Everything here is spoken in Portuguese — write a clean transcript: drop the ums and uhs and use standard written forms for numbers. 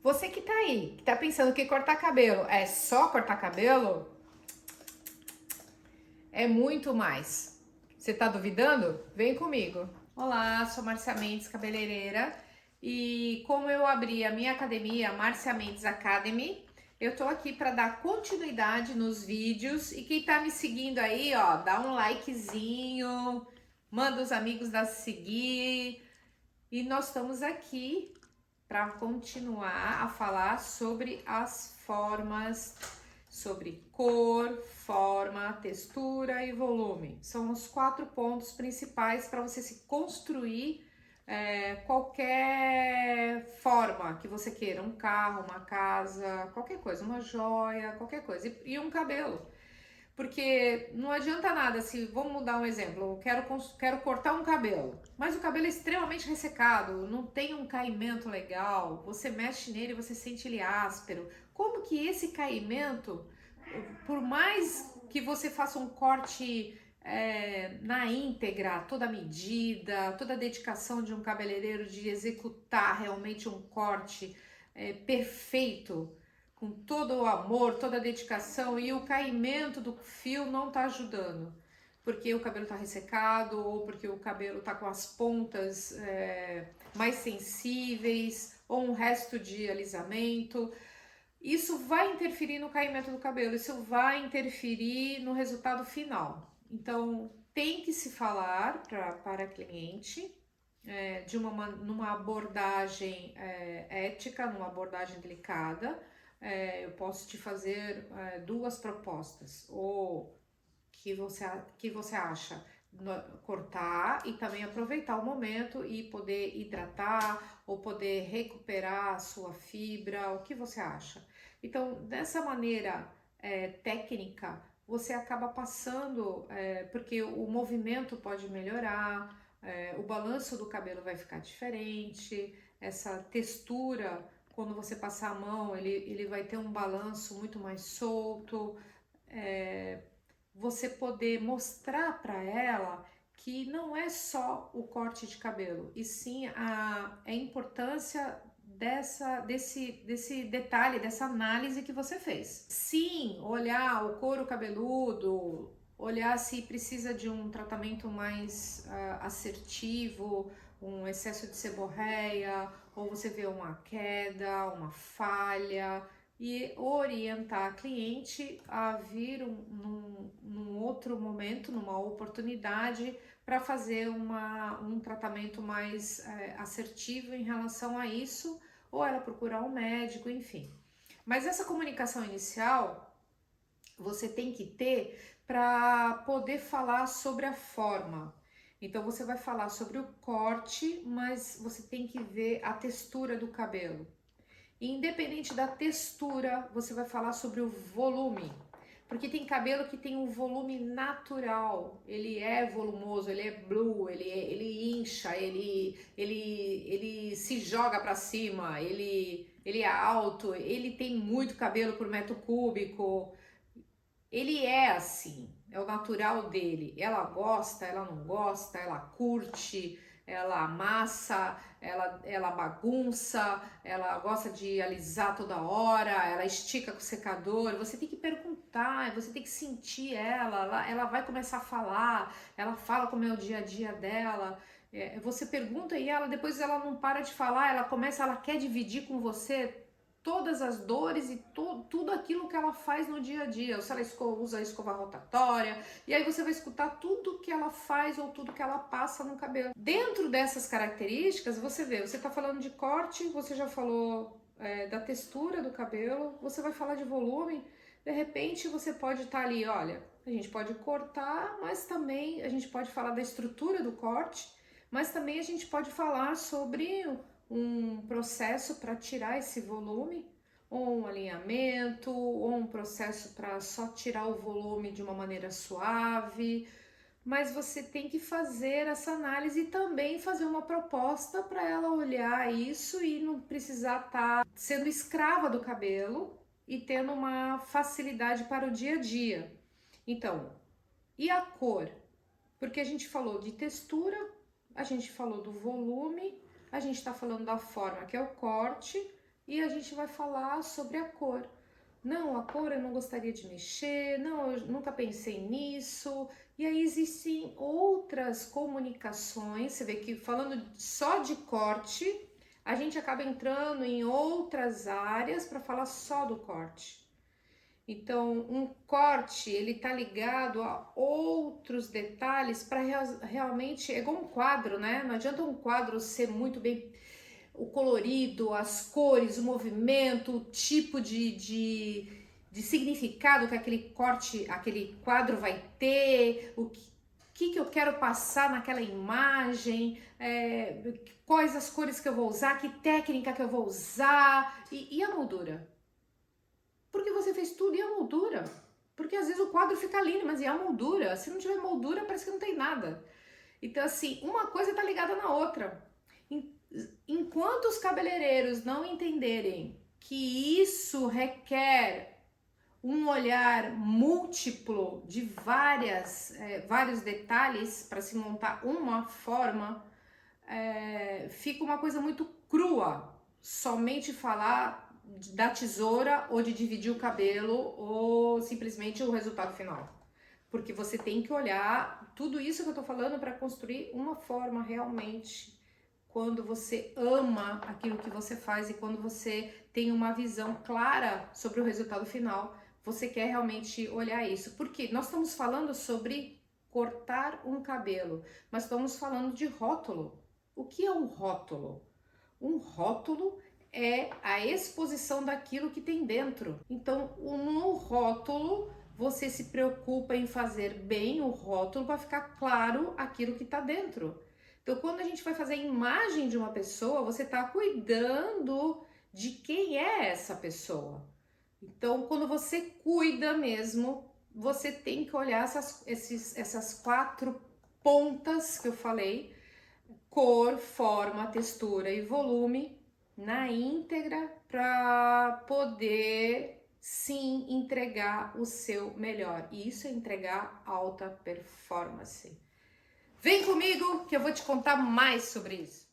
Você que tá aí, que tá pensando que cortar cabelo é só cortar cabelo, é muito mais. Você tá duvidando? Vem comigo. Olá, sou Márcia Mendes, cabeleireira, e como eu abri a minha academia, Márcia Mendes Academy, eu tô aqui para dar continuidade nos vídeos, e quem tá me seguindo aí, ó, dá um likezinho, manda os amigos dar seguir, e nós estamos aqui para continuar a falar sobre as formas, sobre cor, forma, textura e volume. São os 4 pontos principais para você se construir qualquer forma que você queira, um carro, uma casa, qualquer coisa, uma joia, qualquer coisa, e um cabelo. Porque não adianta nada se, vamos dar um exemplo, eu quero cortar um cabelo, mas o cabelo é extremamente ressecado, não tem um caimento legal, você mexe nele e você sente ele áspero. Como que esse caimento, por mais que você faça um corte na íntegra, toda a medida, toda a dedicação de um cabeleireiro de executar realmente um corte perfeito, com todo o amor, toda a dedicação, e o caimento do fio não tá ajudando, porque o cabelo tá ressecado ou porque o cabelo tá com as pontas mais sensíveis ou um resto de alisamento. Isso vai interferir no caimento do cabelo, isso vai interferir no resultado final. Então, tem que se falar para cliente numa abordagem ética, numa abordagem delicada. Eu posso te fazer 2 propostas, ou que você acha cortar e também aproveitar o momento e poder hidratar ou poder recuperar a sua fibra, o que você acha? Então, dessa maneira técnica, você acaba passando, porque o movimento pode melhorar, o balanço do cabelo vai ficar diferente, essa textura, quando você passar a mão, ele vai ter um balanço muito mais solto, você poder mostrar para ela que não é só o corte de cabelo, e sim a importância desse detalhe, dessa análise que você fez. Sim, olhar o couro cabeludo, olhar se precisa de um tratamento mais assertivo, um excesso de seborreia, ou você vê uma queda, uma falha, e orientar a cliente a vir num outro momento, numa oportunidade, para fazer um tratamento mais assertivo em relação a isso, ou ela procurar um médico, enfim. Mas essa comunicação inicial você tem que ter para poder falar sobre a forma. Então você vai falar sobre o corte, mas você tem que ver a textura do cabelo. Independente da textura, você vai falar sobre o volume. Porque tem cabelo que tem um volume natural, ele é volumoso, ele é blue, ele incha, ele se joga para cima, ele é alto, ele tem muito cabelo por metro cúbico, ele é assim, é o natural dele. Ela gosta, ela não gosta, ela curte, ela amassa, ela bagunça, ela gosta de alisar toda hora, ela estica com o secador. Você tem que perguntar, você tem que sentir ela vai começar a falar, ela fala como é o dia a dia dela. Você pergunta e ela depois ela não para de falar, ela quer dividir com você todas as dores e tudo aquilo que ela faz no dia a dia, ou se ela usa a escova rotatória, e aí você vai escutar tudo que ela faz ou tudo que ela passa no cabelo. Dentro dessas características, você vê, você tá falando de corte, você já falou da textura do cabelo, você vai falar de volume, de repente você pode estar ali, olha, a gente pode cortar, mas também a gente pode falar da estrutura do corte, mas também a gente pode falar sobre um processo para tirar esse volume, ou um alinhamento, ou um processo para só tirar o volume de uma maneira suave. Mas você tem que fazer essa análise e também fazer uma proposta para ela olhar isso e não precisar estar sendo escrava do cabelo e tendo uma facilidade para o dia a dia. Então, e a cor? Porque a gente falou de textura, a gente falou do volume, a gente está falando da forma, que é o corte, e a gente vai falar sobre a cor. Não, a cor eu não gostaria de mexer, não, eu nunca pensei nisso. E aí existem outras comunicações, você vê que falando só de corte, a gente acaba entrando em outras áreas para falar só do corte. Então, um corte, ele tá ligado a outros detalhes para realmente, é igual um quadro, né? Não adianta um quadro ser muito bem o colorido, as cores, o movimento, o tipo de significado que aquele corte, aquele quadro vai ter, o que eu quero passar naquela imagem, quais as cores que eu vou usar, que técnica que eu vou usar e a moldura. Porque você fez tudo e a moldura. Porque às vezes o quadro fica lindo, mas e a moldura? Se não tiver moldura, parece que não tem nada. Então, assim, uma coisa está ligada na outra. Enquanto os cabeleireiros não entenderem que isso requer um olhar múltiplo de vários detalhes para se montar uma forma, fica uma coisa muito crua. Somente falar da tesoura ou de dividir o cabelo ou simplesmente o resultado final. Porque você tem que olhar tudo isso que eu tô falando para construir uma forma realmente quando você ama aquilo que você faz e quando você tem uma visão clara sobre o resultado final, você quer realmente olhar isso. Porque nós estamos falando sobre cortar um cabelo, mas estamos falando de rótulo. O que é um rótulo? Um rótulo é a exposição daquilo que tem dentro. Então, no rótulo, você se preocupa em fazer bem o rótulo para ficar claro aquilo que está dentro. Então, quando a gente vai fazer a imagem de uma pessoa, você está cuidando de quem é essa pessoa. Então, quando você cuida mesmo, você tem que olhar essas 4 pontas que eu falei: cor, forma, textura e volume na íntegra para poder sim entregar o seu melhor. E isso é entregar alta performance. Vem comigo que eu vou te contar mais sobre isso.